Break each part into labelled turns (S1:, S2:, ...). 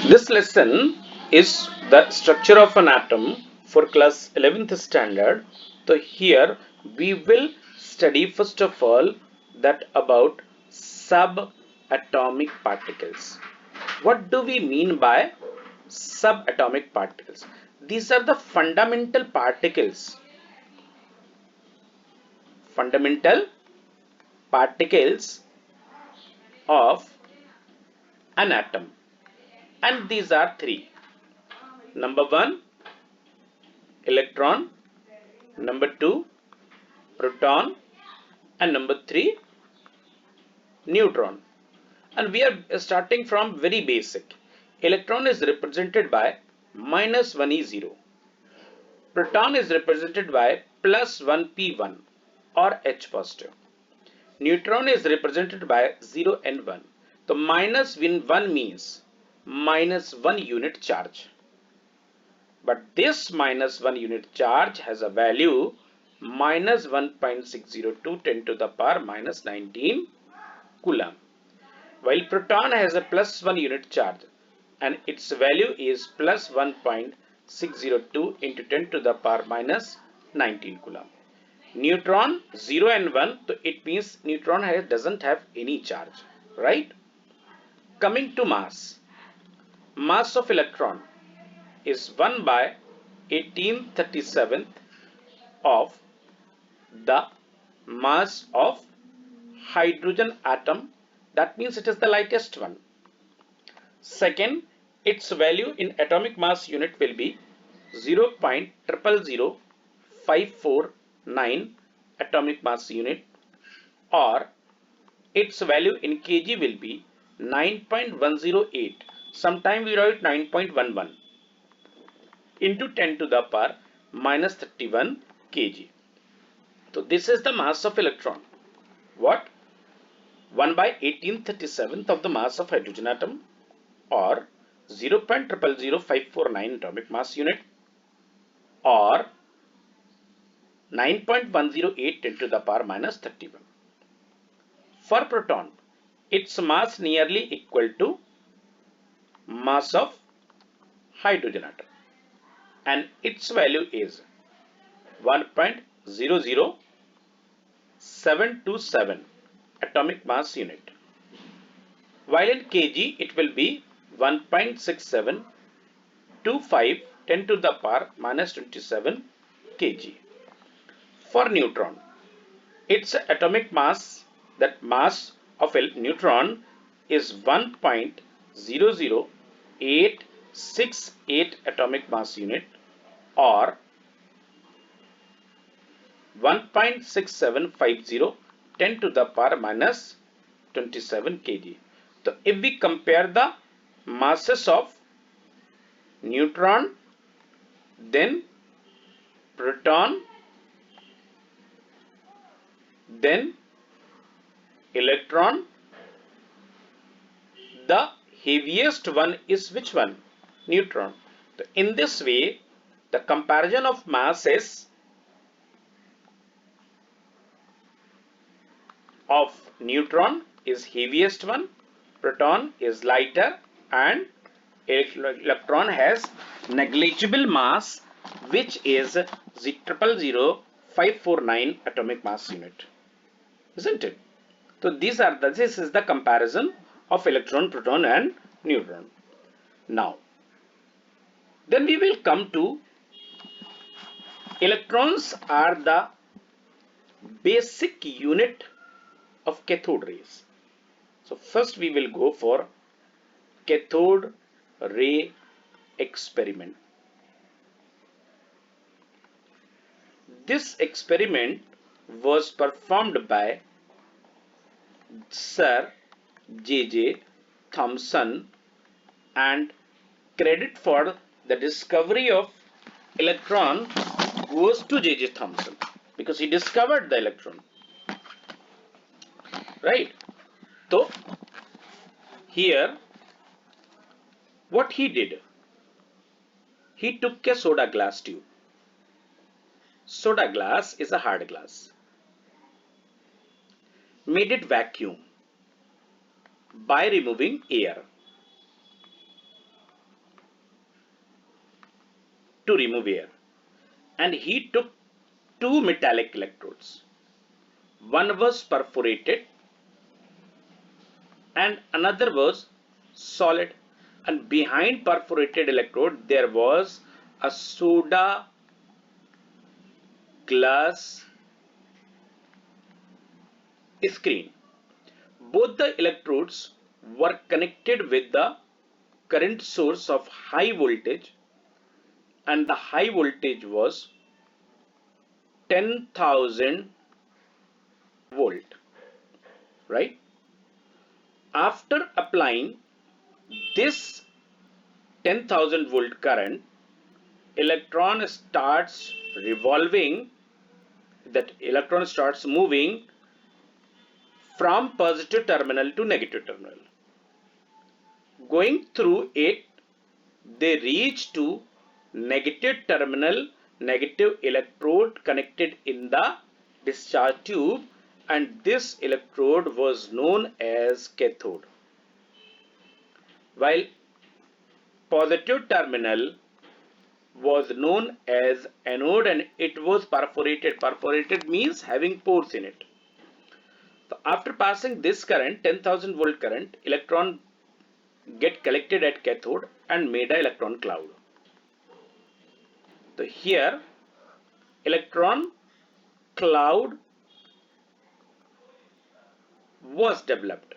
S1: This lesson is the structure of an atom for class 11th standard. So here we will study first of all that about subatomic particles. What do we mean by subatomic particles? These are the fundamental particles of an atom, and these are three. Number one, electron. Number two, proton. And number three, neutron. And we are starting from very basic. Electron is represented by -1e0. Proton is represented by +1p1 or H positive. Neutron is represented by 0 and 1. The -1 means -1 unit charge. But this -1 unit charge has a value -1.602 10 to the power -19 coulomb. While proton has a +1 unit charge and its value is +1.602 into 10 to the power -19 coulomb. Neutron 0 and 1, so it means neutron doesn't have any charge, right? Coming to mass. Mass of electron is 1 by 1837th of the mass of hydrogen atom. That means it is the lightest one. Second, its value in atomic mass unit will be 0.000549 atomic mass unit, or its value in kg will be 9.108. Sometimes we write 9.11 into 10 to the power -31 kg. So this is the mass of electron. What? 1 by 1837th of the mass of hydrogen atom, or 0.000549 atomic mass unit, or 9.108 10 to the power -31. For proton, its mass nearly equal to mass of hydrogen atom, and its value is 1.00727 atomic mass unit, while in kg it will be 1.6725 10 to the power -27 kg. For neutron, its atomic mass, that mass of a neutron, is 1.00868 atomic mass unit, or 1.6750 10 to the power -27 kg. So if we compare the masses of neutron, then proton, then electron, the heaviest one is which one? Neutron. So in this way, the comparison of masses of neutron is heaviest one, proton is lighter, and electron has negligible mass, which is 0.000549 atomic mass unit, isn't it? So this is the comparison of electron, proton and neutron. Now then we will come to electrons are the basic unit of cathode rays. So first we will go for cathode ray experiment. This experiment was performed by Sir J.J. Thomson, and credit for the discovery of electron goes to J.J. Thomson, because he discovered the electron, right? So here what he did, he took a soda glass tube. Soda glass is a hard glass. Made it vacuum by removing air. to remove air, and he took two metallic electrodes. One was perforated and another was solid, and behind perforated electrode there was a soda glass screen. Both the electrodes were connected with the current source of high voltage, and the high voltage was 10,000 volt, right? After applying this 10,000 volt current, electron starts revolving, that electron starts moving from positive terminal to negative terminal. Going through it, they reach to negative terminal, negative electrode connected in the discharge tube, and this electrode was known as cathode, while positive terminal was known as anode, and it was perforated. Perforated means having pores in it. So after passing this current, 10,000 volt current, electron get collected at cathode and made an electron cloud. So here electron cloud was developed,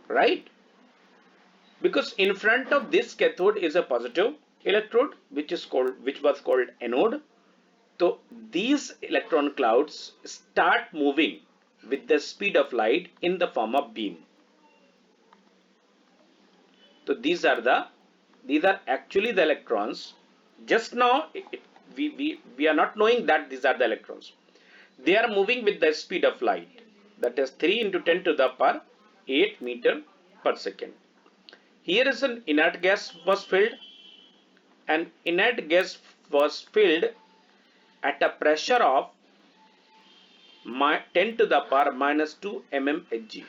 S1: right? Because in front of this cathode is a positive electrode which was called anode. So these electron clouds start moving with the speed of light in the form of beam. So these are actually the electrons. Just now we are not knowing that these are the electrons. They are moving with the speed of light, that is 3 into 10 to the power 8 meter per second. Here is an inert gas was filled, and inert gas was filled at a pressure of 10 to the power minus 2 mmHg,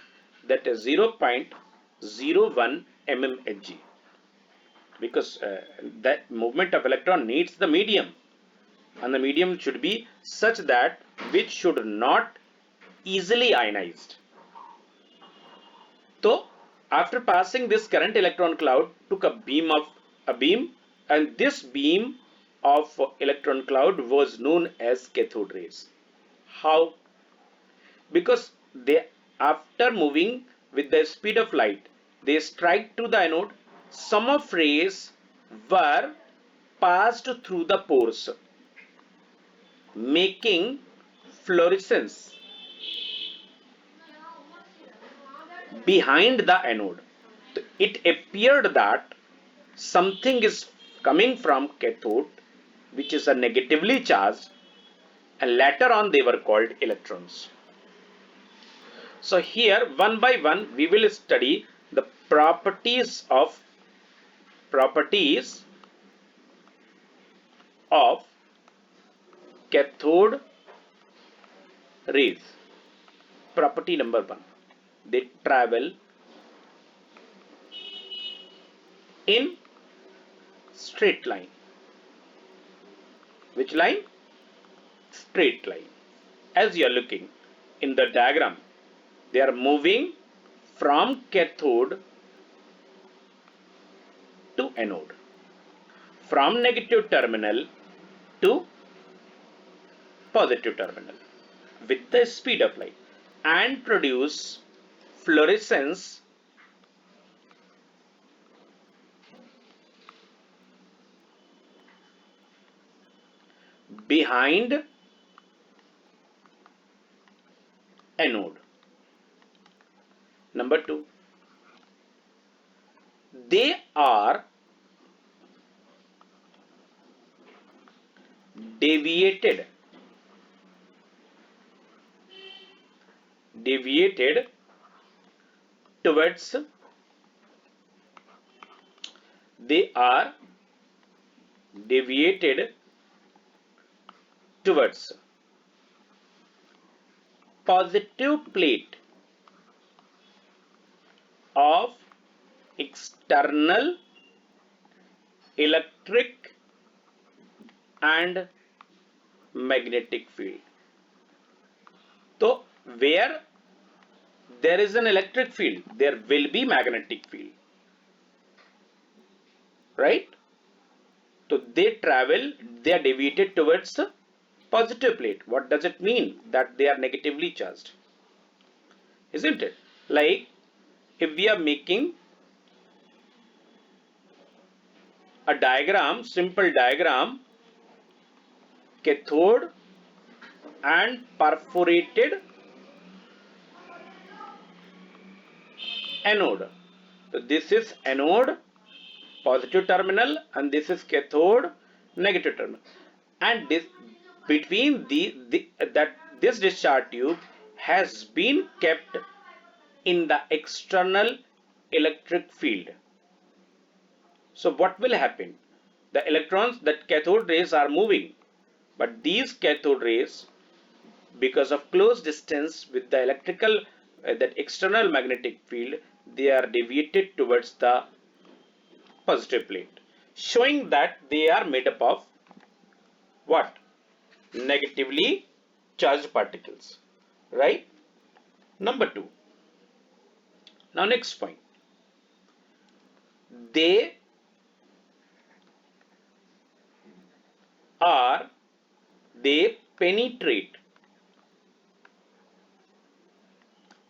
S1: that is 0.01 mmHg, because that movement of electron needs the medium, and the medium should be such that which should not easily ionized. So after passing this current, electron cloud took a beam, and this beam of electron cloud was known as cathode rays. How? Because they, after moving with the speed of light, they strike to the anode. Some of rays were passed through the pores, making fluorescence behind the anode. It appeared that something is coming from cathode, which is a negatively charged, and later on they were called electrons. So here one by one we will study the properties of cathode rays. Property number 1, they travel in straight line. Which line? Straight line. As you are looking in the diagram, they are moving from cathode to anode, from negative terminal to positive terminal with the speed of light, and produce fluorescence behind anode. Number 2, they are deviated towards positive plate of external electric and magnetic field. So where there is an electric field, there will be magnetic field, right? So they travel, they are deviated towards the positive plate. What does it mean? That they are negatively charged, isn't it? Like if we are making a diagram, simple diagram, cathode and perforated anode. So this is anode, positive terminal, and this is cathode, negative terminal. And this between this discharge tube has been kept in the external electric field. So what will happen? The electrons, that cathode rays are moving, but these cathode rays, because of close distance with the electrical that external magnetic field, they are deviated towards the positive plate, showing that they are made up of what? Negatively charged particles, right? Number 2. Now next point, they penetrate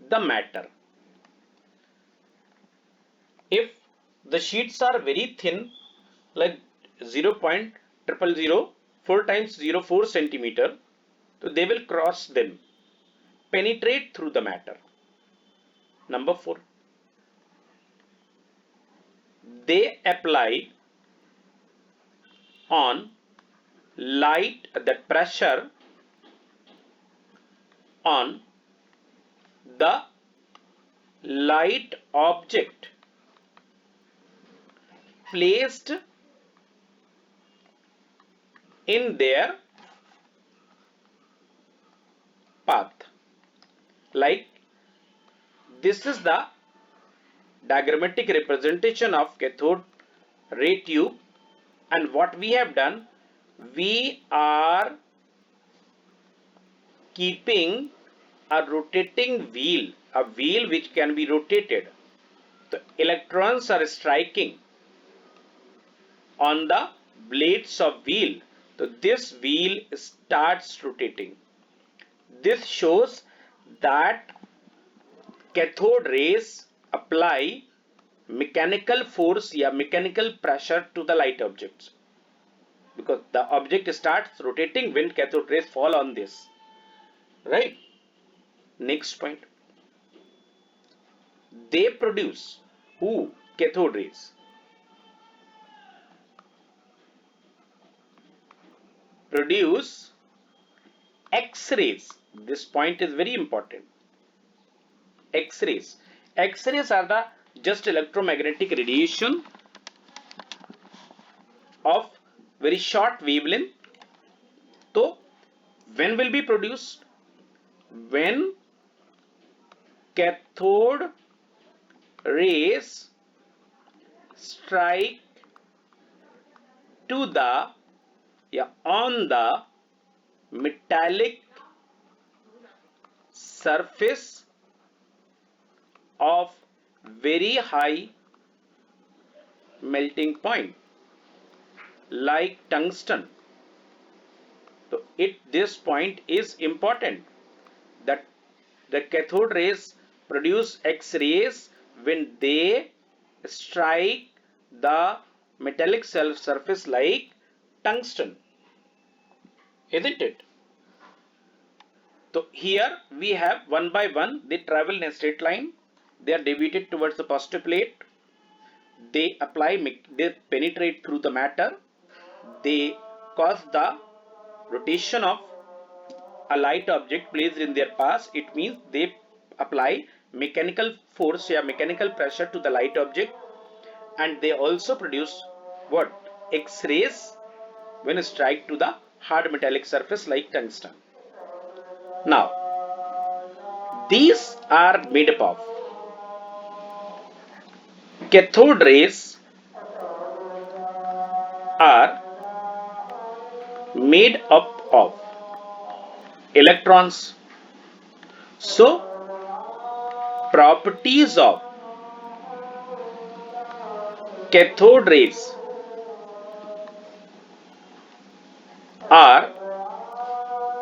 S1: the matter. If the sheets are very thin, like 0.00004 times 0.04 centimeter, so they will cross them, penetrate through the matter. Number 4, they apply on light, the pressure on the light object placed in their path. Like this is the diagrammatic representation of cathode ray tube, and what we have done, we are keeping a rotating wheel, a wheel which can be rotated. The electrons are striking on the blades of wheel. So this wheel starts rotating. This shows that cathode rays apply mechanical force or mechanical pressure to the light objects, because the object starts rotating when cathode rays fall on this, right? Next point, they produce who? Cathode rays produce X-rays. This point is very important. X-rays. X-rays are the just electromagnetic radiation of very short wavelength. So when will be produced? When cathode rays strike to the on the metallic surface of very high melting point, like tungsten. So this point is important, that the cathode rays produce X-rays when they strike the metallic surface like tungsten, isn't it? So here we have one by one, they travel in a straight line, they are deviated towards the positive plate, they penetrate through the matter, they cause the rotation of a light object placed in their path. It means they apply mechanical force or mechanical pressure to the light object, and they also produce what? X-rays when strike to the hard metallic surface like tungsten. Now these are made up of cathode rays are made up of electrons. So properties of cathode rays are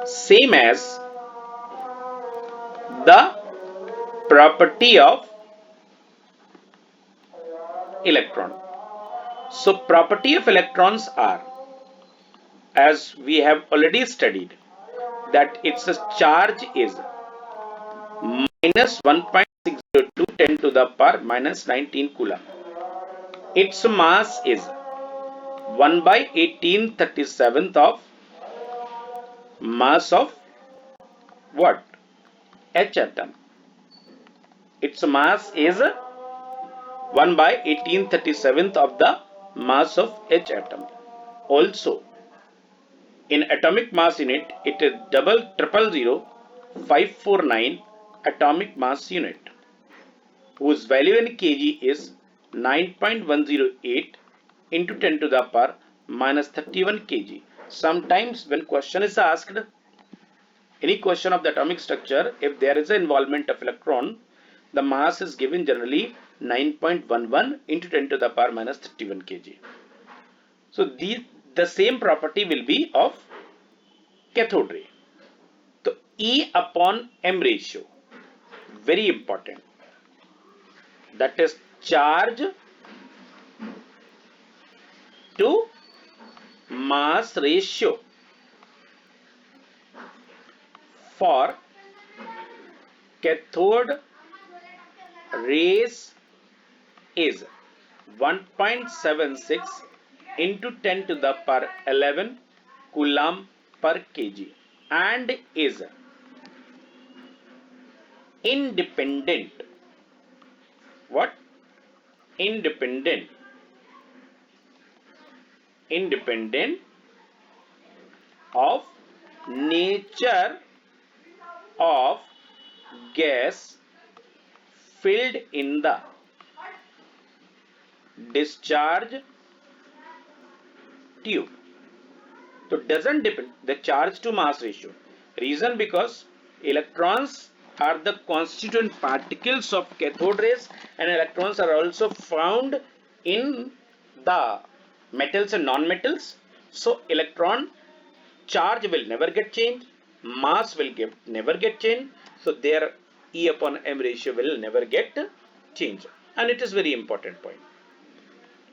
S1: same as the property of electron. So property of electrons are, as we have already studied, that its charge is minus 1.602 10 to the power minus 19 coulomb. Its mass is 1 by 1837th of mass of what? H atom. Its mass is 1 by 1837th of the mass of H atom. Also, in atomic mass unit, it is 549 atomic mass unit, whose value in kg is 9.108 into 10 to the power minus 31 kg. Sometimes when question is asked, any question of the atomic structure, if there is an involvement of electron, the mass is given generally 9.11 into 10 to the power minus 31 kg. So the same property will be of cathode ray. So E upon M ratio, very important. That is charge to mass ratio for cathode rays is 1.76 into 10 to the power 11 coulomb per kg and is independent. What? Independent of nature of gas filled in the discharge tube. So doesn't depend the charge to mass ratio. Reason because electrons are the constituent particles of cathode rays, and electrons are also found in the metals and non-metals. So electron charge will never get changed, mass will never get changed. So their E upon M ratio will never get changed, and it is very important point.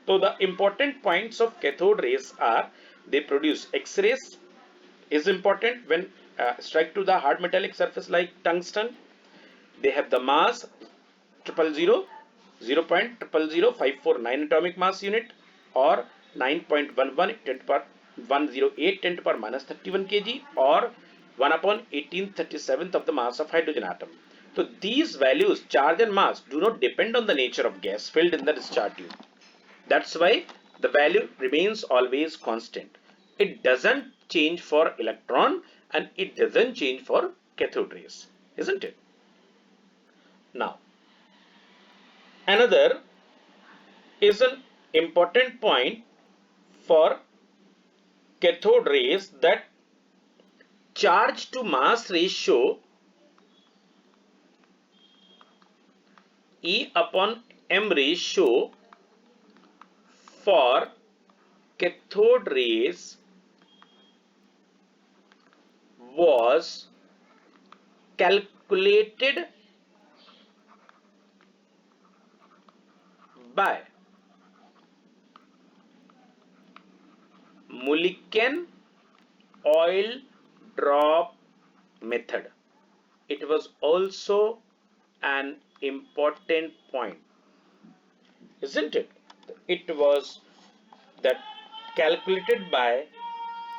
S1: So the important points of cathode rays are they produce X-rays, is important when strike to the hard metallic surface like tungsten. They have the mass 0.000549 atomic mass unit or 9.11 10 to power 108 10 to power minus 31 kg or 1 upon 1837th of the mass of hydrogen atom. So these values, charge and mass, do not depend on the nature of gas filled in the discharge tube. That's why the value remains always constant. It doesn't change for electron and it doesn't change for cathode rays, isn't it? Now, another is an important point for cathode rays, that charge to mass ratio E upon M ratio for cathode rays was calculated by Mulliken oil drop method. It was also an important point, isn't it? It was that calculated by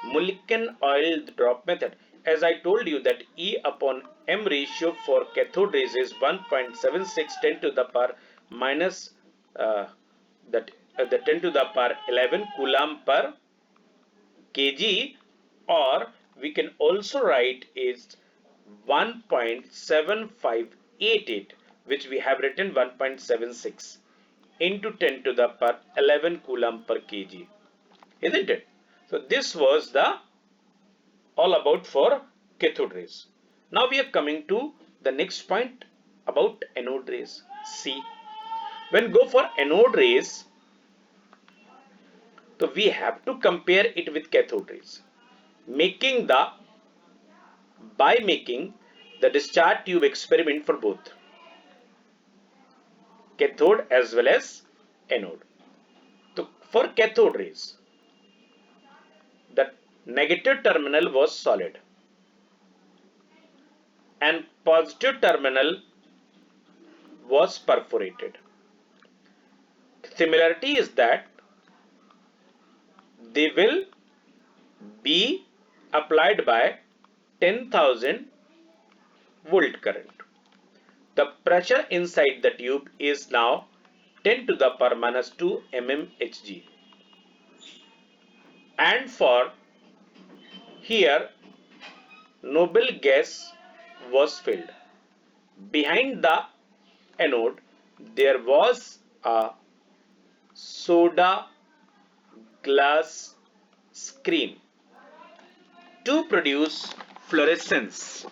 S1: Mulliken oil drop method. As I told you that E upon M ratio for cathode rays is 1.76 10 to the power minus the 10 to the power 11 coulomb per kg, or we can also write is 1.7588, which we have written 1.76 into 10 to the power 11 coulomb per kg, isn't it? So this was the all about for cathode rays. Now we are coming to the next point about anode rays. See, when go for anode rays, so we have to compare it with cathode rays, by making the discharge tube experiment for both cathode as well as anode. So for cathode rays, the negative terminal was solid and positive terminal was perforated. Similarity is that they will be applied by 10,000 volt current. The pressure inside the tube is now 10 to the power minus 2 mmHg. And for here, noble gas was filled. Behind the anode, there was a soda glass screen to produce fluorescence.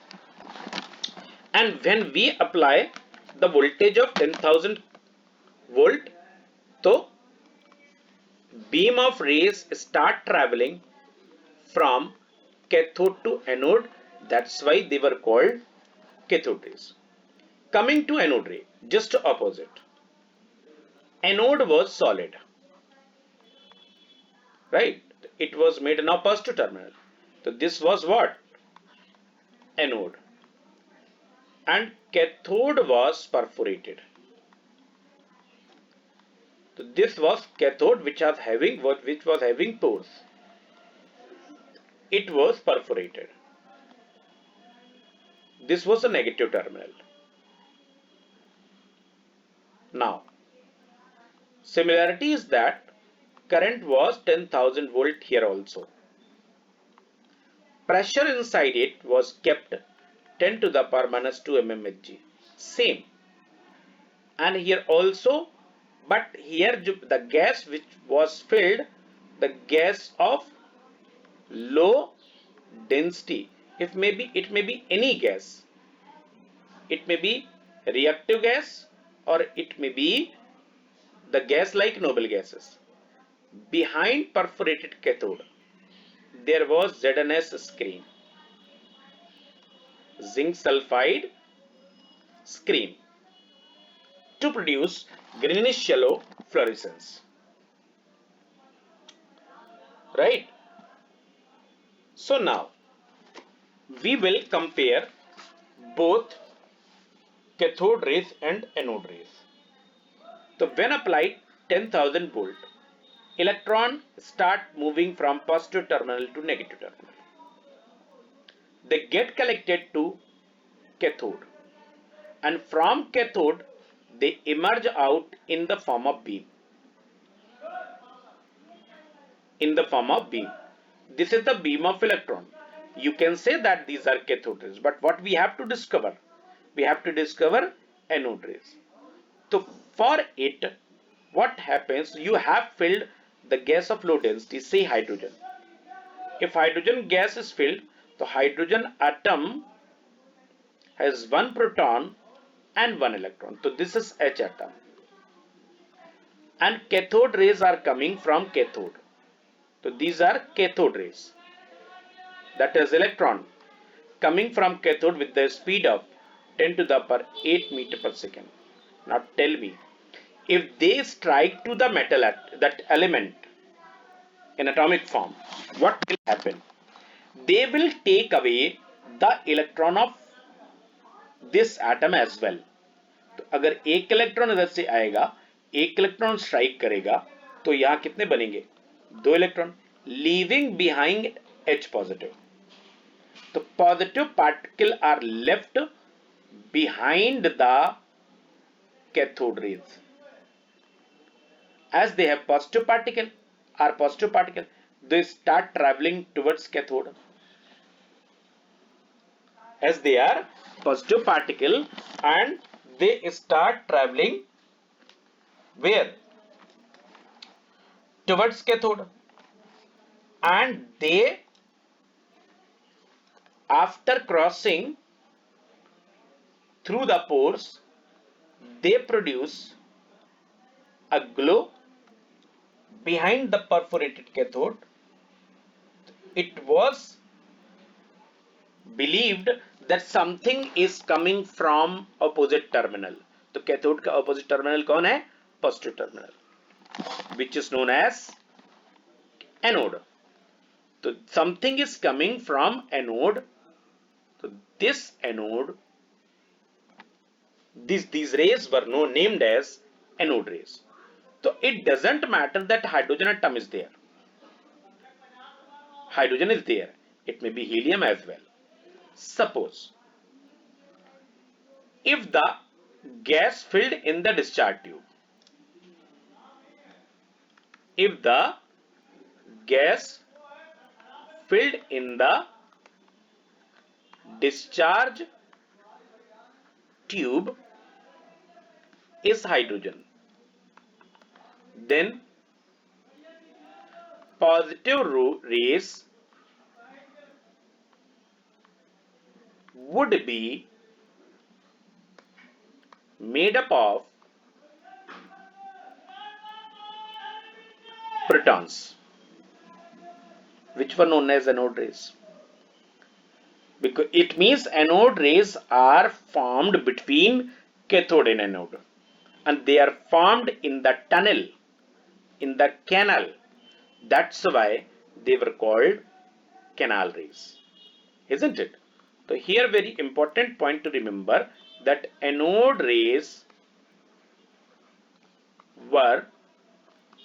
S1: And when we apply the voltage of 10,000 volt, so beam of rays start traveling from cathode to anode. That's why they were called cathode rays. Coming to anode ray, just opposite. Anode was solid, right? It was made in a positive terminal. So this was what? Anode. And cathode was perforated. So this was cathode which was having pores. It was perforated. This was a negative terminal. Now, similarity is that current was 10,000 volt here also. Pressure inside it was kept 10 to the power minus 2 mmHg. Same. And here also, but here the gas which was filled, the gas of low density. It may be any gas. It may be reactive gas or it may be the gas like noble gases. Behind perforated cathode, there was ZNS screen, zinc sulfide screen, to produce greenish yellow fluorescence. Right? So now we will compare both cathode rays and anode rays. So when applied 10,000 volt, electron start moving from positive terminal to negative terminal. They get collected to cathode, and from cathode they emerge out in the form of beam. This is the beam of electron. You can say that these are cathode rays, but what we have to discover? We have to discover anode rays. So for it, what happens? You have filled the gas of low density, say hydrogen. If hydrogen gas is filled, the hydrogen atom has one proton and one electron. So this is H atom. And cathode rays are coming from cathode. So these are cathode rays. That is electron coming from cathode with the speed of 10 to the power 8 meter per second. Now tell me, if they strike to the metal that element in atomic form, what will happen? They will take away the electron of this atom as well. तो अगर एक electron इधर से आएगा, एक electron strike करेगा, तो यहां कितने बनेंगे? दो electron, leaving behind H positive. तो positive particle are left behind the cathode rays. As they have positive particle, they start traveling towards cathode. As they are positive particle and they start traveling where? Towards cathode. And they After crossing through the pores, they produce a glow behind the perforated cathode. It was believed that something is coming from opposite terminal. तो cathode का opposite terminal कौन है? Positive terminal, which is known as anode. So something is coming from anode. So this anode, these rays were named as anode rays. So it doesn't matter that hydrogen atom is there. Hydrogen is there. It may be helium as well. Suppose if the gas filled in the discharge tube, if the gas filled in the discharge tube is hydrogen, then positive rays would be made up of protons, which were known as anode rays. Because it means anode rays are formed between cathode and anode, and they are formed in the tunnel, in the canal. That's why they were called canal rays, isn't it? So here very important point to remember that anode rays were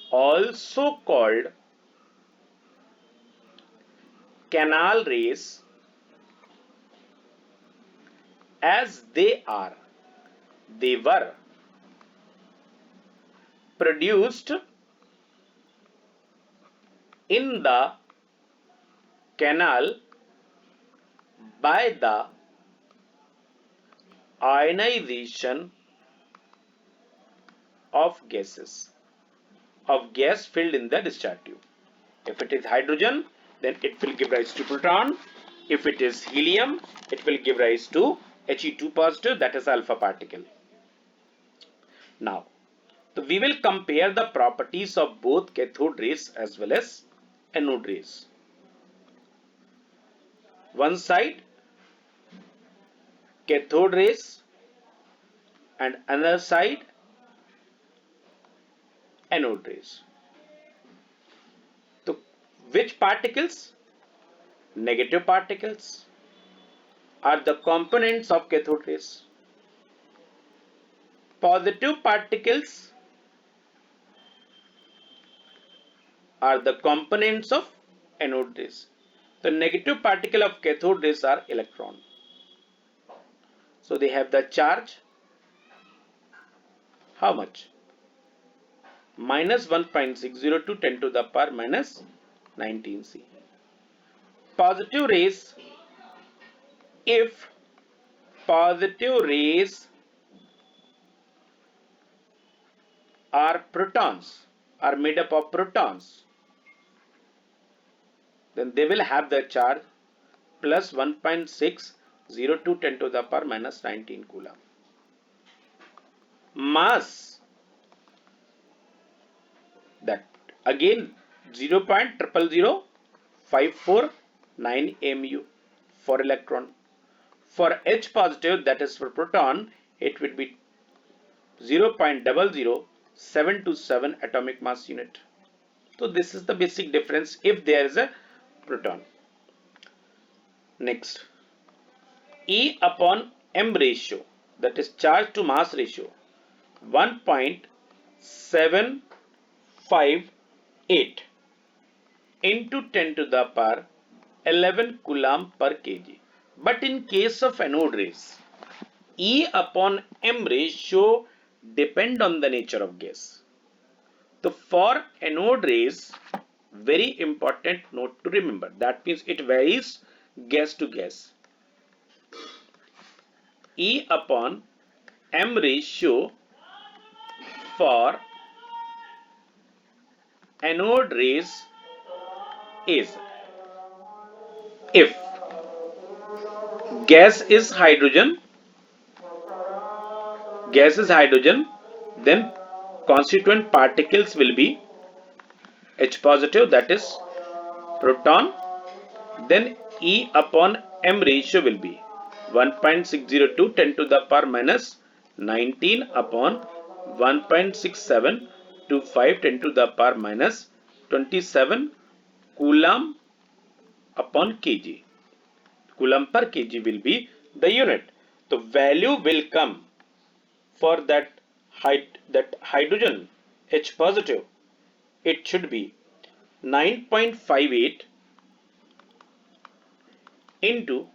S1: also called canal rays, as they were produced in the canal by the ionization of gases, of gas filled in the discharge tube. If it is hydrogen, then it will give rise to proton. If it is helium, it will give rise to He2 positive, that is alpha particle. Now, so we will compare the properties of both cathode rays as well as anode rays. One side cathode rays and another side anode rays. So which particles? Negative particles are the components of cathode rays. Positive particles are the components of anode rays. The negative particle of cathode rays are electron. So they have the charge, how much? Minus 1.602 10 to the power minus 19 C. Positive rays, if positive rays are protons, are made up of protons, then they will have the charge plus 1.602 10 to the power minus 19 coulomb. Mass, that again 0.000549 mu for electron. For H positive, that is for proton, it would be 0.00727 atomic mass unit. So this is the basic difference if there is a proton. Next, E upon M ratio, that is charge to mass ratio, 1.758 into 10 to the power 11 coulomb per kg. But in case of anode rays, E upon M ratio depend on the nature of gas. So for anode rays, very important note to remember, that means it varies gas to gas. E upon M ratio for anode rays is, if gas is hydrogen, then constituent particles will be H positive, that is proton, then E upon M ratio will be 1.602 10 to the power minus 19 upon 1.6725 10 to the power minus 27 coulomb upon kg. Coulomb per kg will be the unit. The value will come for that hydrogen H positive. It should be 9.58 into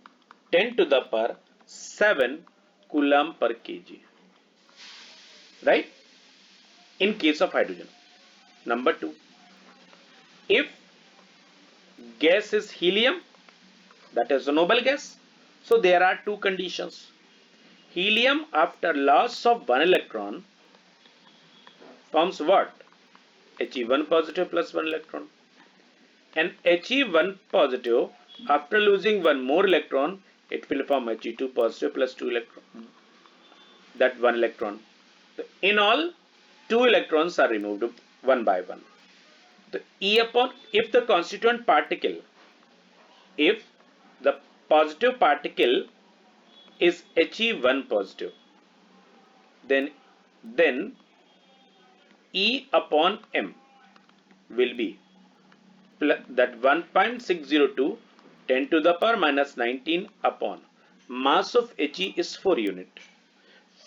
S1: 10 to the power 7 coulomb per kg, right, in case of hydrogen. Number 2, if gas is helium, that is a noble gas, so there are two conditions. Helium after loss of one electron forms what? He1 positive plus one electron, and He1 positive after losing one more electron, it will form He2 positive plus 2 electron, that one electron. In all, 2 electrons are removed one by one. The E upon, if the constituent particle, if the positive particle is He1 positive, then E upon M will be that 1.602 10 to the power minus 19 upon mass of He is 4 unit.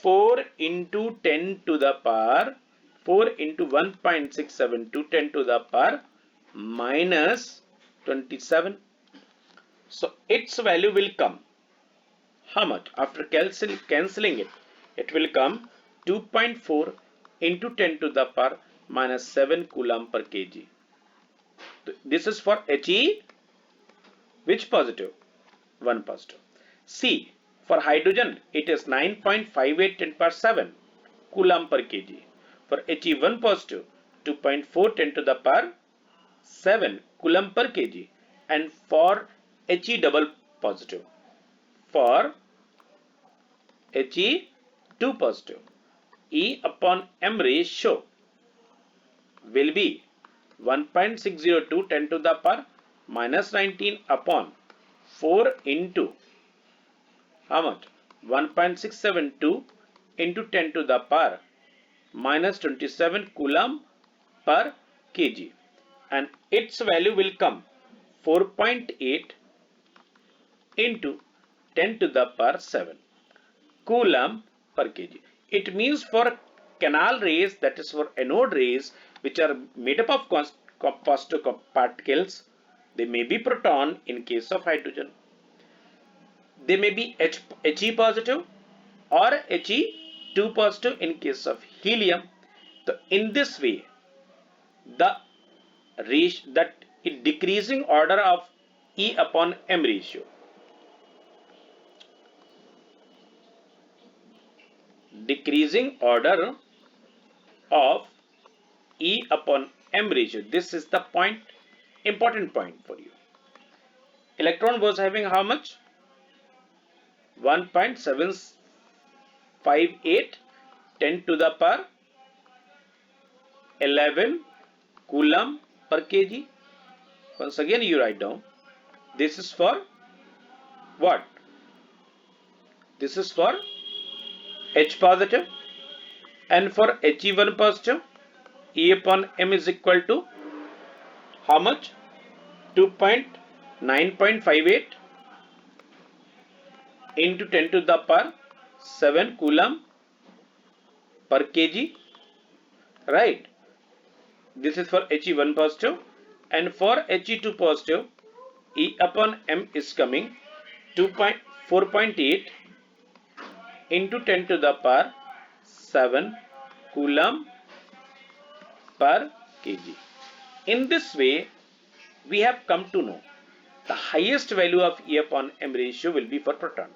S1: 4 into 10 to the power 4 into 1.672 10 to the power minus 27. So its value will come how much? After cancelling it, it will come 2.4 into 10 to the power minus 7 coulomb per kg. This is for He, which positive? 1 positive. C, for hydrogen, it is 9.58 10 power 7 coulomb per kg. For He1 positive, 2.4 10 to the power 7 coulomb per kg. And for He double positive, for He2 positive, E upon M ratio will be 1.602 10 to the power minus 19 upon 4 into how much? 1.672 into 10 to the power minus 27 coulomb per kg, and its value will come 4.8 into 10 to the power 7 coulomb per kg. It means for canal rays, that is for anode rays, which are made up of positive particles, they may be proton in case of hydrogen. They may be He positive or He2 positive in case of helium. So in this way, that decreasing order of E upon M ratio, decreasing order of E upon M ratio, this is the point, important point for you. Electron was having how much? 1.758 10 to the power 11 coulomb per kg. Once again you write down, this is for what? This is for H positive, and for He1 positive, E upon M is equal to how much? 9.58 into 10 to the power 7 coulomb per kg, right? This is for He1 positive, and for He2 positive, E upon M is coming 4.8 into 10 to the power 7 coulomb per kg. In this way, we have come to know the highest value of E upon M ratio will be for proton.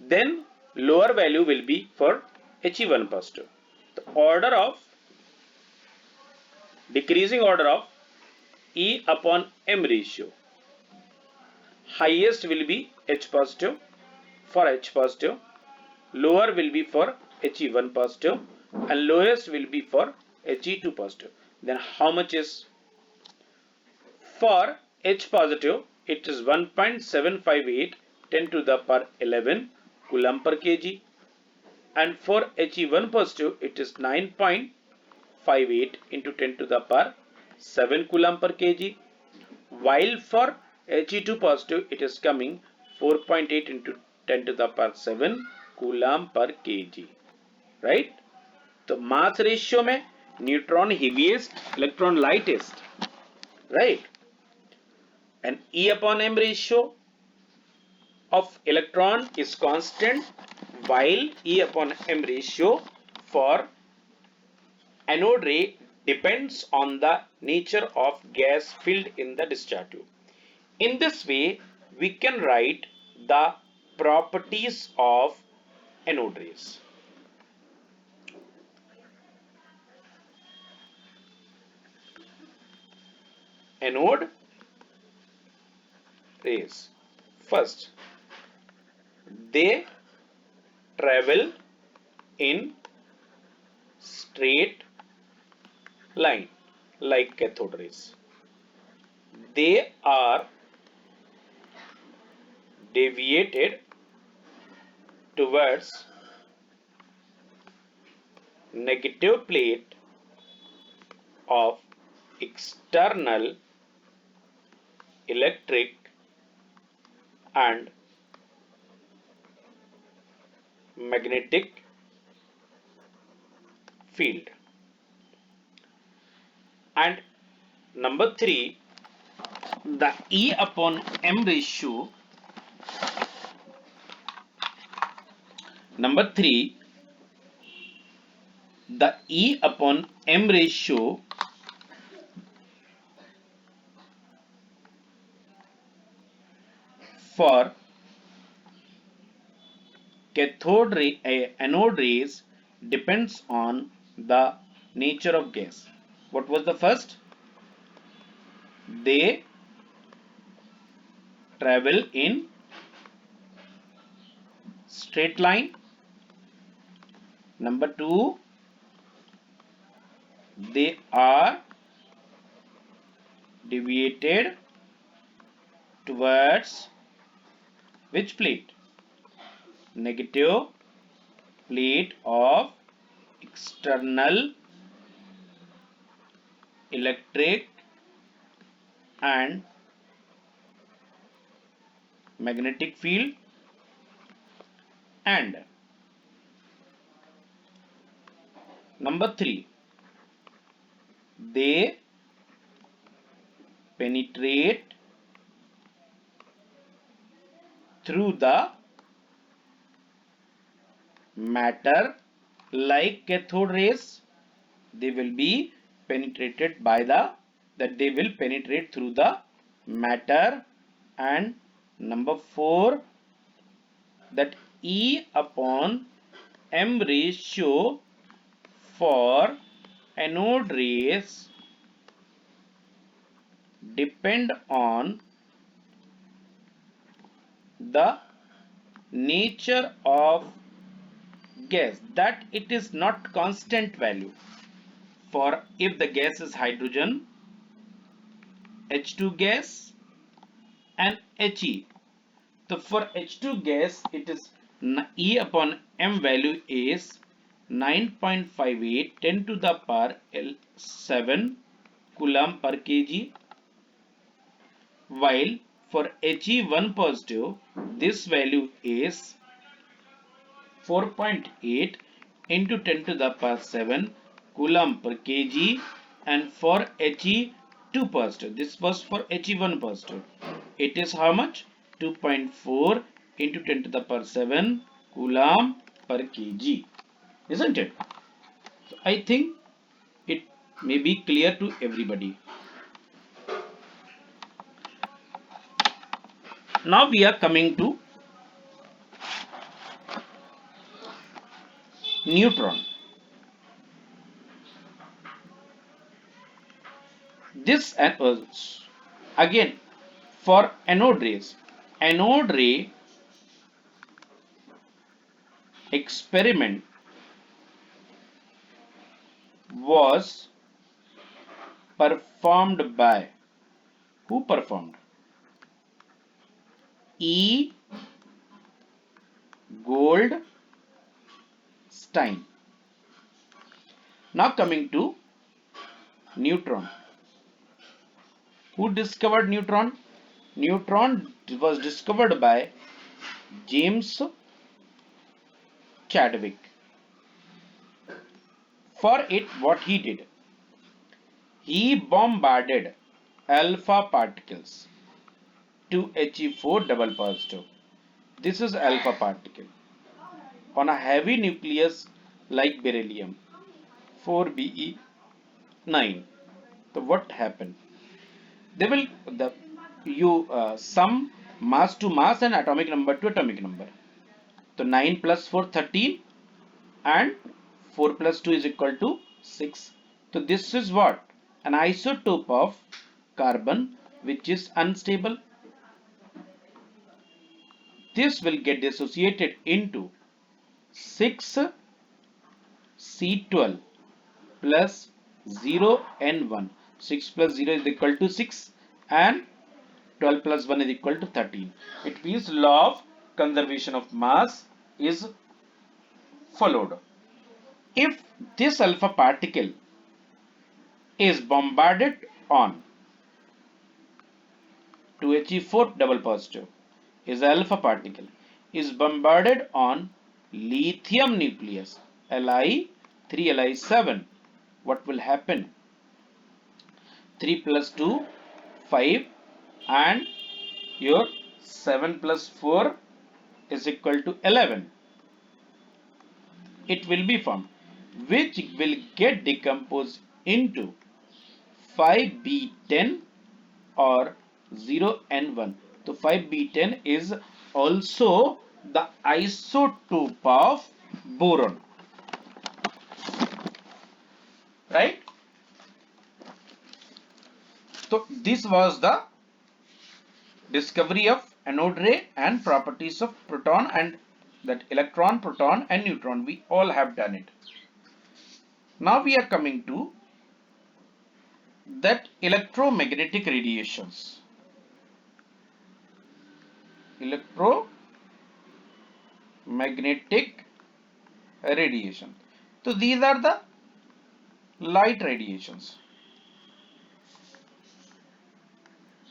S1: Then lower value will be for He1 positive. The order of decreasing order of E upon M ratio, highest will be H positive for H positive, lower will be for He1 positive, and lowest will be for He2 positive. Then how much is? For H positive, it is 1.758 10 to the power 11 coulomb per kg, and for He1 positive, it is 9.58 into 10 to the power 7 coulomb per kg, while for He2 positive, it is coming 4.8 into 10 to the power 7 coulomb per kg, right? तो mass ratio में neutron heaviest, electron lightest, right? And E upon M ratio of electron is constant, while E upon M ratio for anode ray depends on the nature of gas filled in the discharge tube. In this way, we can write the properties of anode rays. Anode rays. First, they travel in straight line like cathode rays. They are deviated towards negative plate of external electric and magnetic field. And number 3, the E upon M ratio. Number 3, the E upon M ratio for cathode ray, anode rays depends on the nature of gas. What was the first? They travel in straight line. Number 2, they are deviated towards which plate? Negative plate of external electric and magnetic field. And number 3, they penetrate through the matter like cathode rays. They will be penetrated by they will penetrate through the matter. And number 4, that E upon M ratio for anode rays depend on the nature of gas, that it is not constant value. For if the gas is hydrogen, H2 gas and He. So for H2 gas, it is E upon M value is 9.58 10 to the power 7 coulomb per kg, while for He1 positive, this value is 4.8 into 10 to the power 7 coulomb per kg, and for He2 positive, this was for He1 positive, it is how much? 2.4 into 10 to the power 7 coulomb per kg, isn't it? So I think it may be clear to everybody. Now we are coming to neutron. This again for anode rays, anode ray experiment was performed by, who performed? E. Goldstein. Now coming to neutron. Who discovered neutron? Neutron was discovered by James Chadwick. For it, what he did? He bombarded alpha particles to He4 double positive. This is alpha particle on a heavy nucleus like beryllium 4Be9. So what happened? They will sum mass to mass and atomic number to atomic number. So 9 plus 4 13 and 4 plus 2 is equal to 6. So this is what? An isotope of carbon which is unstable. This will get dissociated into 6C12 plus 0 and 1. 6 plus 0 is equal to 6 and 12 plus 1 is equal to 13. It means law of conservation of mass is followed. If this alpha particle is bombarded on 2He4 double positive is alpha particle is bombarded on lithium nucleus Li 3 Li7, what will happen? 3 plus 2 5 and your 7 plus 4 is equal to 11. It will be formed, which will get decomposed into 5B10 or 0 and 1. So 5B10 is also the isotope of boron, right? So this was the discovery of anode ray and properties of proton and that electron, proton and neutron. We all have done it. Now we are coming to that electromagnetic radiations. Electromagnetic radiation. So these are the light radiations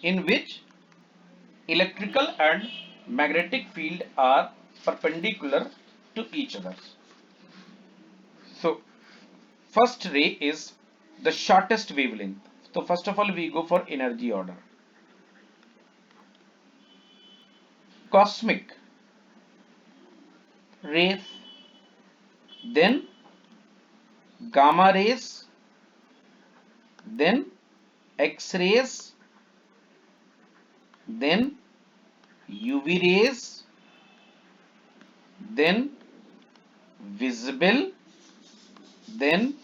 S1: in which electrical and magnetic field are perpendicular to each other. So first ray is the shortest wavelength. So first of all we go for energy order. Cosmic rays, then gamma rays, then X-rays, then UV rays, then visible, then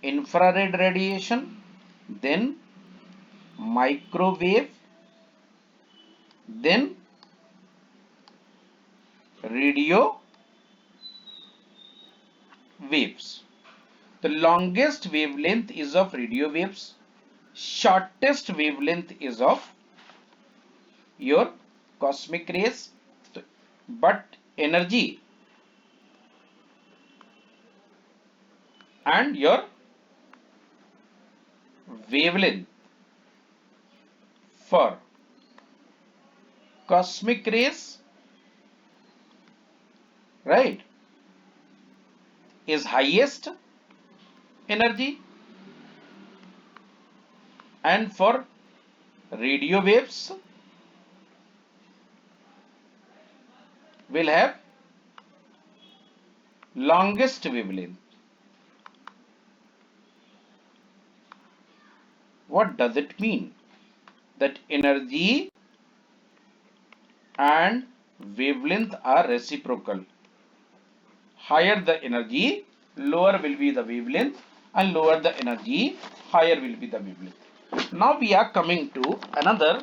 S1: infrared radiation, then microwave, then radio waves. The longest wavelength is of radio waves, shortest wavelength is of your cosmic rays, but energy and your wavelength for cosmic rays, right, is highest energy, and for radio waves will have longest wavelength. What does it mean? That energy and wavelength are reciprocal. Higher the energy, lower will be the wavelength, and lower the energy, higher will be the wavelength. Now we are coming to another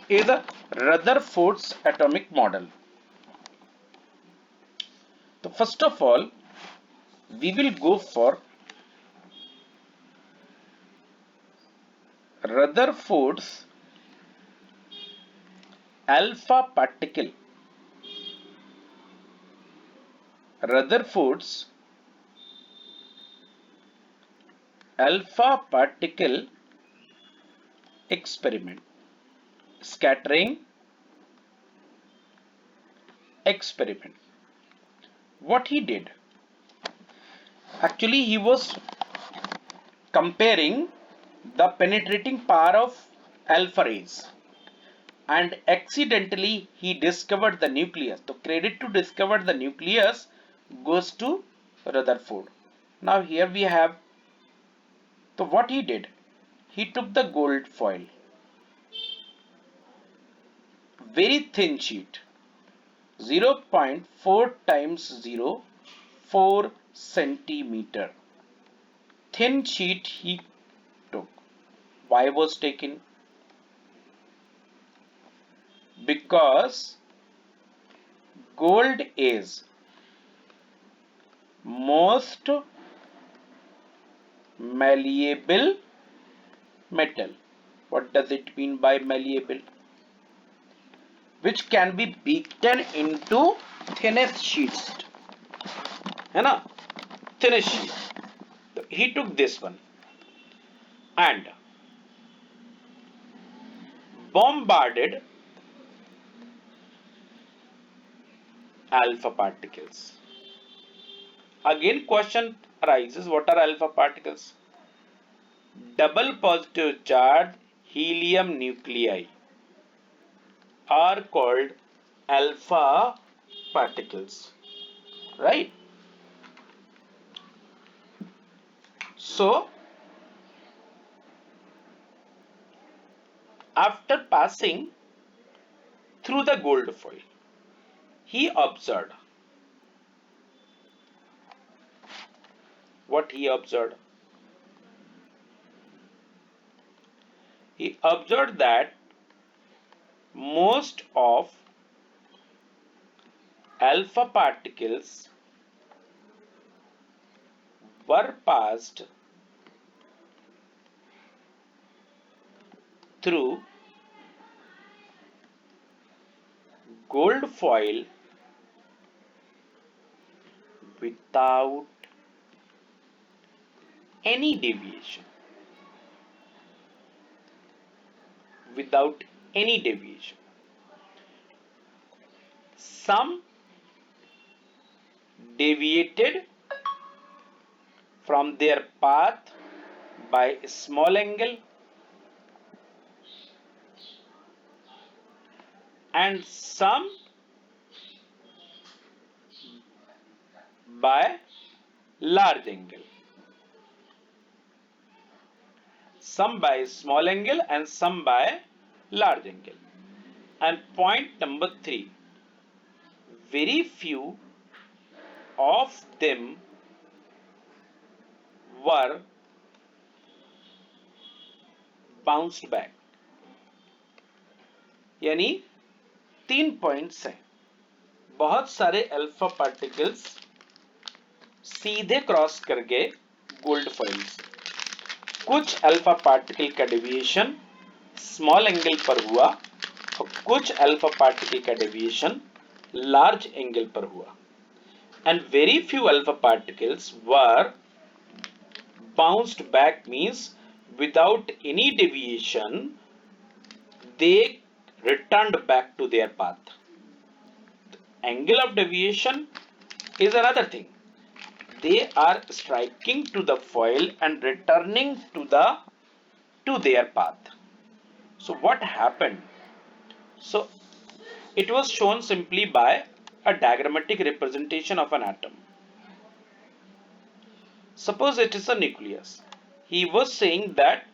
S1: is a Rutherford's atomic model. So first of all, we will go for Rutherford's alpha particle. Rutherford's alpha particle experiment, scattering experiment. What he did, actually he was comparing the penetrating power of alpha rays, and accidentally he discovered the nucleus. The credit to discover the nucleus goes to Rutherford. Now here we have, so what he did, he took the gold foil, very thin sheet, 0.4 times 0, 4 centimeter thin sheet he took. Why was taken? Because gold is most malleable metal. What does it mean by malleable? Which can be beaten into thinnest sheets. है ना? Thinnest sheet. So he took this one and bombarded alpha particles. Again question arises, what are alpha particles? Double positive charge helium nuclei are called alpha particles, right? So after passing through the gold foil, he observed. What he observed? He observed that most of alpha particles were passed through gold foil without any deviation. Without any deviation. Some deviated from their path by a small angle and some by large angle. Some by small angle and some by large angle. And point number 3, very few of them were bounced back. यानी 3 points हैं. बहुत सारे alpha particles सीधे cross कर गए gold foil से. कुछ alpha particle का डेविएशन स्मॉल एंगल पर हुआ और कुछ अल्फा पार्टिकल का डेविएशन लार्ज एंगल पर हुआ. And very few alpha particles were bounced back, means without any deviation they returned back to their path. The angle of deviation is another thing. They are striking to the foil and returning to their path. So what happened? So it was shown simply by a diagrammatic representation of an atom. Suppose it is a nucleus. He was saying that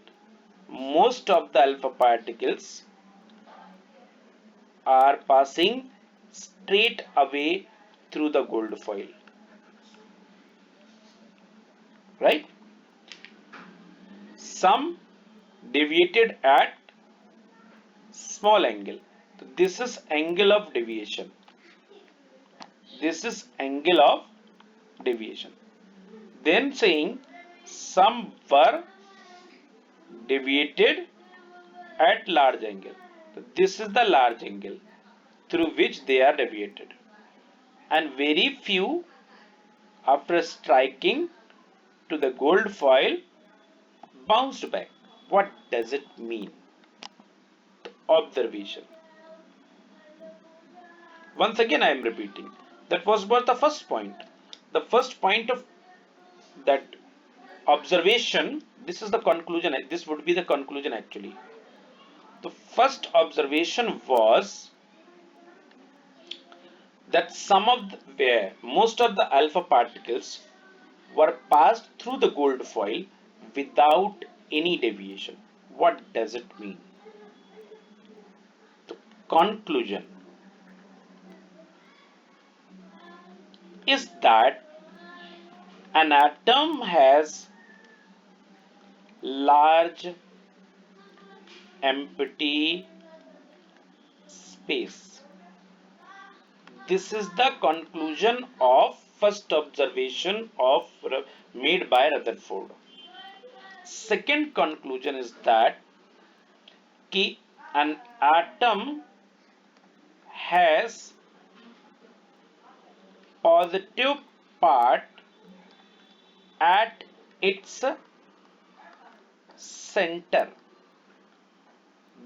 S1: most of the alpha particles are passing straight away through the gold foil, right? Some deviated at small angle. So this is angle of deviation. This is angle of deviation. Then saying some were deviated at large angle. So this is the large angle through which they are deviated. And very few after striking to the gold foil bounced back. What does it mean? Observation. Once again I am repeating. That was about the first point. The first point of that observation, this is the conclusion. This would be the conclusion actually. The first observation was that most of the alpha particles were passed through the gold foil without any deviation. What does it mean? The conclusion is that an atom has large empty space. This is the conclusion of first observation made by Rutherford. Second conclusion is that an atom has positive part at its center.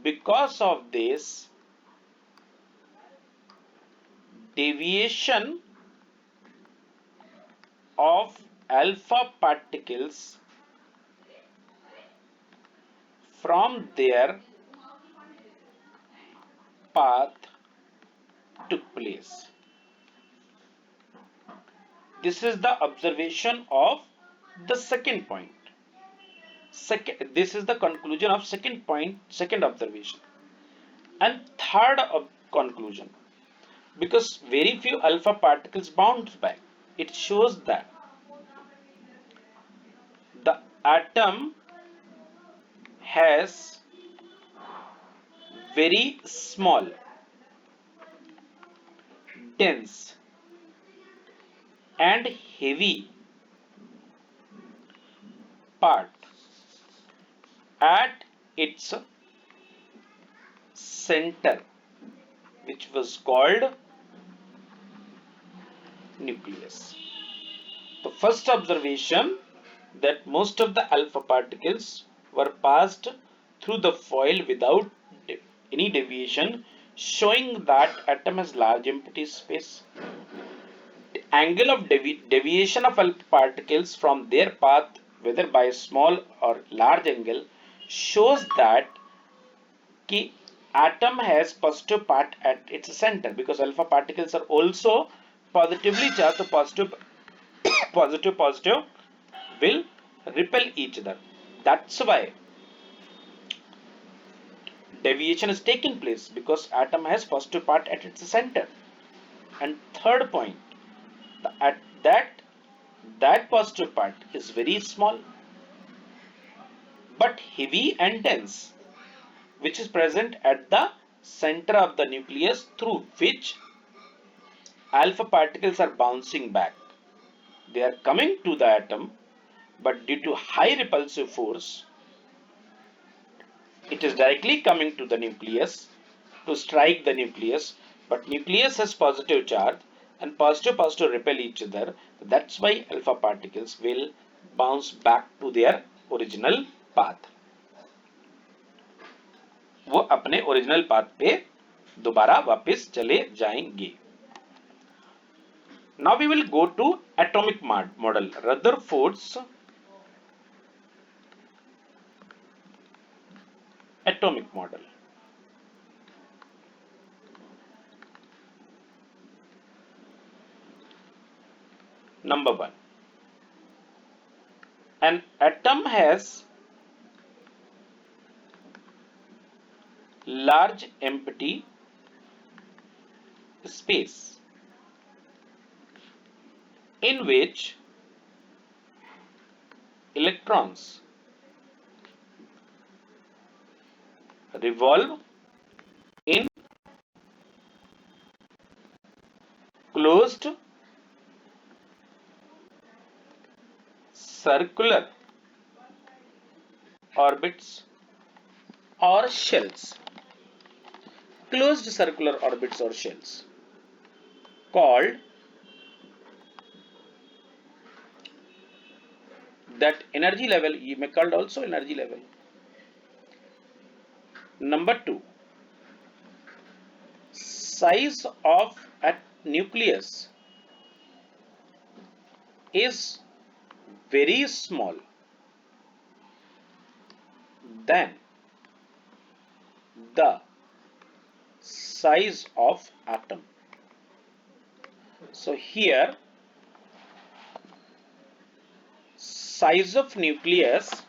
S1: Because of this, deviation of alpha particles from their path took place. This is the observation of the second point. This is the conclusion of second point, second observation. And third conclusion, because very few alpha particles bounce back, it shows that the atom has very small, dense and heavy part at its center, which was called nucleus. The first observation, that most of the alpha particles were passed through the foil without any deviation, showing that atom has large empty space. The angle of deviation of alpha particles from their path, whether by a small or large angle, shows that the atom has positive part at its center, because alpha particles are also positively charged. So positive will repel each other. That's why deviation is taking place, because atom has positive part at its center. And third point, that positive part is very small but heavy and dense, which is present at the center of the nucleus, through which alpha particles are bouncing back. They are coming to the atom, but due to high repulsive force, it is directly coming to the nucleus to strike the nucleus, but nucleus has positive charge and positive repel each other. That's why alpha particles will bounce back to their original path. वो अपने original path पे दोबारा वापस चले जाएंगे. Now we will go to atomic model, Rutherford's atomic model. Number 1. An atom has large empty space in which electrons revolve closed circular orbits or shells. Closed circular orbits or shells called that energy level, you may call also energy level. Number 2, size of a nucleus is very small than the size of atom. So here size of nucleus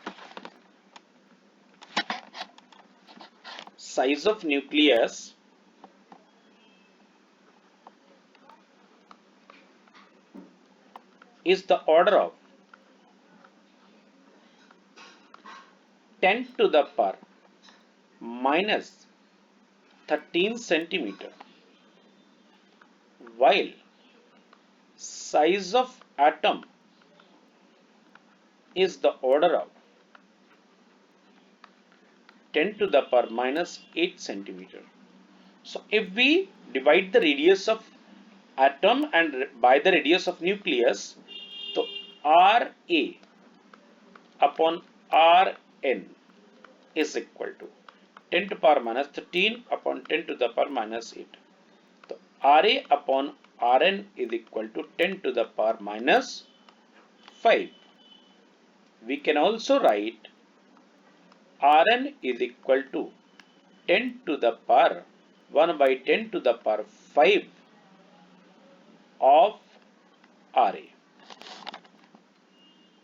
S1: is the order of 10 to the power minus 13 centimeter, while size of atom is the order of 10 to the power minus 8 centimeter. So if we divide the radius of atom and by the radius of nucleus, so Ra upon Rn is equal to 10 to the power minus 13 upon 10 to the power minus 8. So Ra upon Rn is equal to 10 to the power minus 5. We can also write Rn is equal to 10 to the power 1 by 10 to the power 5 of Ra.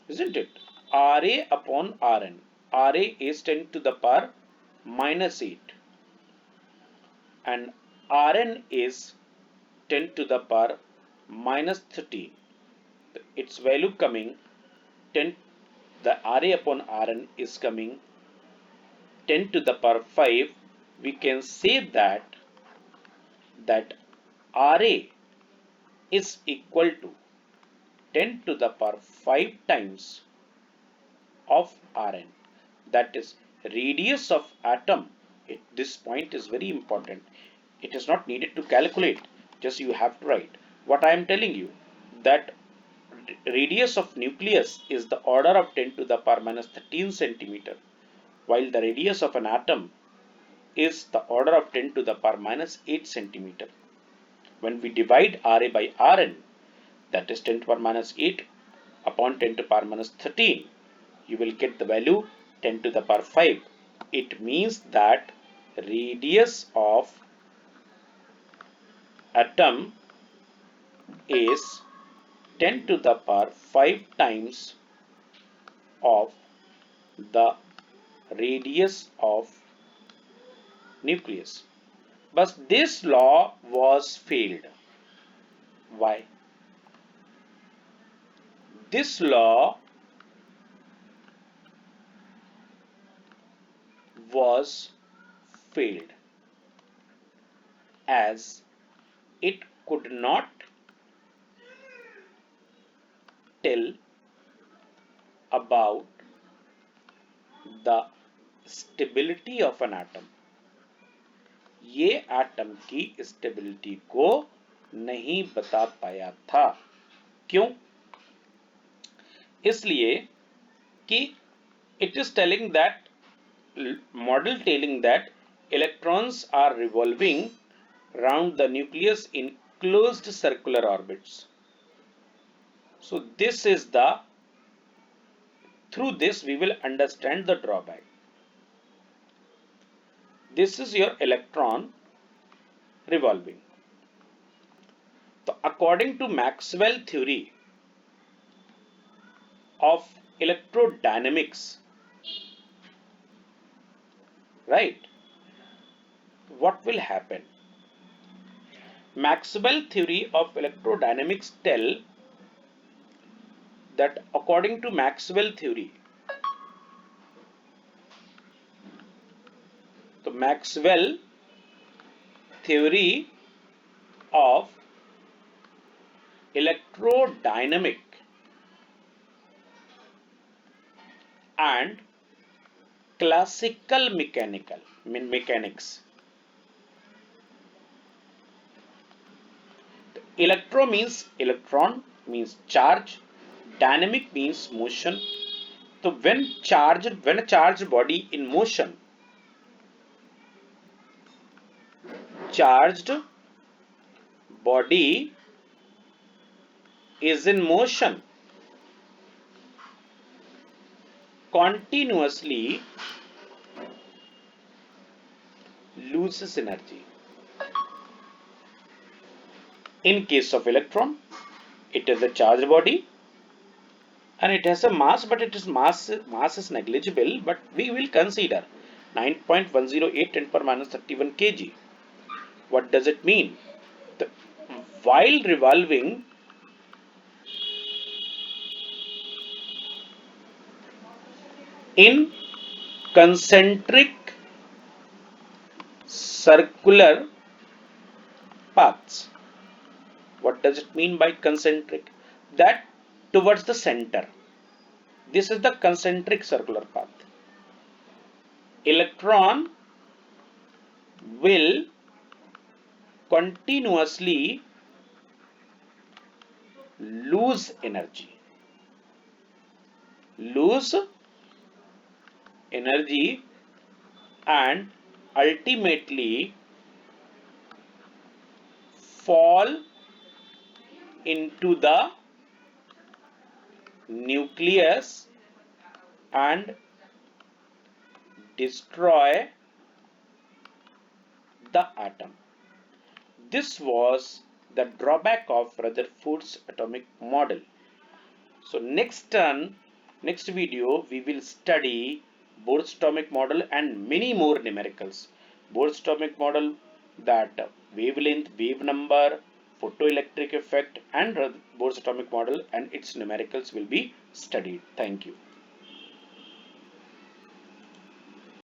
S1: Isn't it? Ra upon Rn. Ra is 10 to the power minus 8 and Rn is 10 to the power minus 13. Its value coming 10, the Ra upon Rn is coming 10 to the power 5. We can say that Ra is equal to 10 to the power 5 times of Rn. That is radius of atom. This point is very important. It is not needed to calculate. Just you have to write. What I am telling you, that radius of nucleus is the order of 10 to the power minus 13 centimeter, while the radius of an atom is the order of 10 to the power minus 8 centimeter. When we divide Ra by Rn, that is 10 to the power minus 8 upon 10 to the power minus 13, you will get the value 10 to the power 5. It means that radius of atom is 10 to the power 5 times of the radius of nucleus. But this law was failed. Why? This law was failed as it could not tell about the stability of an atom. ये atom की stability को नहीं बता पाया था. क्यों? इसलिए कि it is telling that model telling that electrons are revolving round the nucleus in closed circular orbits. So this is the, through this we will understand the drawback. This is your electron revolving. So according to Maxwell theory of electrodynamics, right, what will happen? Maxwell theory of electrodynamics tell that according to Maxwell theory, the Maxwell theory of electrodynamic and classical mechanics. Electro means electron, means charge. Dynamic means motion. So when a charged body in motion, charged body is in motion, continuously loses energy. In case of electron, it is a charged body and it has a mass, but mass is negligible, but we will consider 9.108 10 per minus 31 kg. What does it mean? While revolving in concentric circular paths. What does it mean by concentric? That towards the center. This is the concentric circular path. Electron will continuously lose energy. And ultimately fall into the nucleus and destroy the atom. This was the drawback of Rutherford's atomic model. So next video we will study Bohr's atomic model and many more numericals. Bohr's atomic model, that wavelength, wave number, photoelectric effect, and Bohr's atomic model and its numericals will be studied. Thank you.